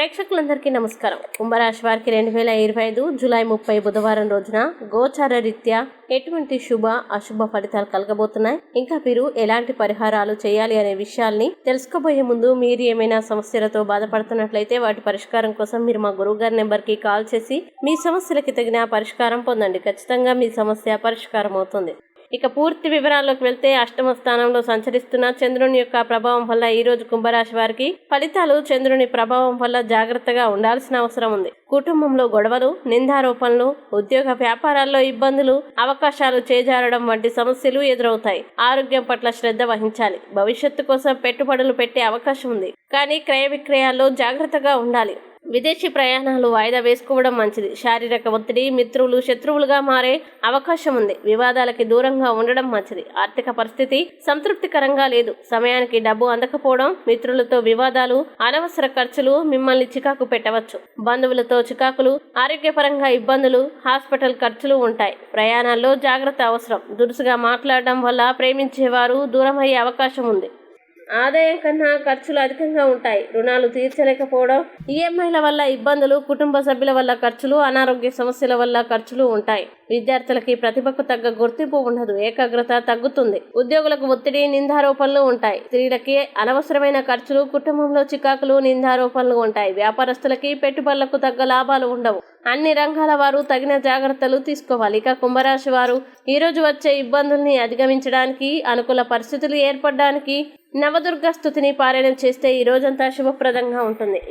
ప్రేక్షకులందరికీ నమస్కారం. కుంభరాశి వారికి 2025 జూలై 30 బుధవారం రోజున గోచార రీత్యా ఎటువంటి శుభ అశుభ ఫలితాలు కలగబోతున్నాయి, ఇంకా మీరు ఎలాంటి పరిహారాలు చేయాలి అనే విషయాల్ని తెలుసుకోబోయే ముందు మీరు ఏమైనా సమస్యలతో బాధపడుతున్నట్లయితే వాటి పరిష్కారం కోసం మీరు మా గురువుగారి నెంబర్కి కాల్ చేసి మీ సమస్యలకి తగిన పరిష్కారం పొందండి. ఖచ్చితంగా మీ సమస్య పరిష్కారం అవుతుంది. ఇక పూర్తి వివరాల్లోకి వెళ్తే, అష్టమ స్థానంలో సంచరిస్తున్న చంద్రుని యొక్క ప్రభావం వల్ల ఈ రోజు కుంభరాశి వారికి ఫలితాలు. చంద్రుని ప్రభావం వల్ల జాగ్రత్తగా ఉండాల్సిన అవసరం ఉంది. కుటుంబంలో గొడవలు, నిందారోపణలు, ఉద్యోగ వ్యాపారాల్లో ఇబ్బందులు, అవకాశాలు చేజారడం వంటి సమస్యలు ఎదురవుతాయి. ఆరోగ్యం పట్ల శ్రద్ధ వహించాలి. భవిష్యత్తు కోసం పెట్టుబడులు పెట్టే అవకాశం ఉంది, కానీ క్రయ విక్రయాల్లో జాగ్రత్తగా ఉండాలి. విదేశీ ప్రయాణాలు వాయిదా వేసుకోవడం మంచిది. శారీరక ఒత్తిడి మిత్రులు శత్రువులుగా మారే అవకాశం ఉంది. వివాదాలకి దూరంగా ఉండడం మంచిది. ఆర్థిక పరిస్థితి సంతృప్తికరంగా లేదు. సమయానికి డబ్బు అందకపోవడం, మిత్రులతో వివాదాలు, అనవసర ఖర్చులు మిమ్మల్ని చికాకు పెట్టవచ్చు. బంధువులతో చికాకులు, ఆరోగ్యపరంగా ఇబ్బందులు, హాస్పిటల్ ఖర్చులు ఉంటాయి. ప్రయాణాల్లో జాగ్రత్త అవసరం. దురుసుగా మాట్లాడడం వల్ల ప్రేమించేవారు దూరమయ్యే అవకాశం ఉంది. ఆదాయం కన్నా ఖర్చులు అధికంగా ఉంటాయి. రుణాలు తీర్చలేకపోవడం, ఈఎంఐల వల్ల ఇబ్బందులు, కుటుంబ సభ్యుల వల్ల ఖర్చులు, అనారోగ్య సమస్యల వల్ల ఖర్చులు ఉంటాయి. విద్యార్థులకి ప్రతిభకు తగ్గ గుర్తింపు ఉండదు. ఏకాగ్రత తగ్గుతుంది. ఉద్యోగులకు ఒత్తిడి, నిందారోపణలు ఉంటాయి. స్త్రీలకి అనవసరమైన ఖర్చులు, కుటుంబంలో చికాకులు, నిందారోపణలు ఉంటాయి. వ్యాపారస్తులకి పెట్టుబడులకు తగ్గ లాభాలు ఉండవు. అన్ని రంగాల వారు తగిన జాగ్రత్తలు తీసుకోవాలి. ఇక కుంభరాశి వారు ఈ రోజు వచ్చే ఇబ్బందుల్ని అధిగమించడానికి, అనుకూల పరిస్థితులు ఏర్పడడానికి నవదుర్గ స్తుతిని పారాయణం చేస్తే ఈ రోజంతా శుభప్రదంగా ఉంటుంది.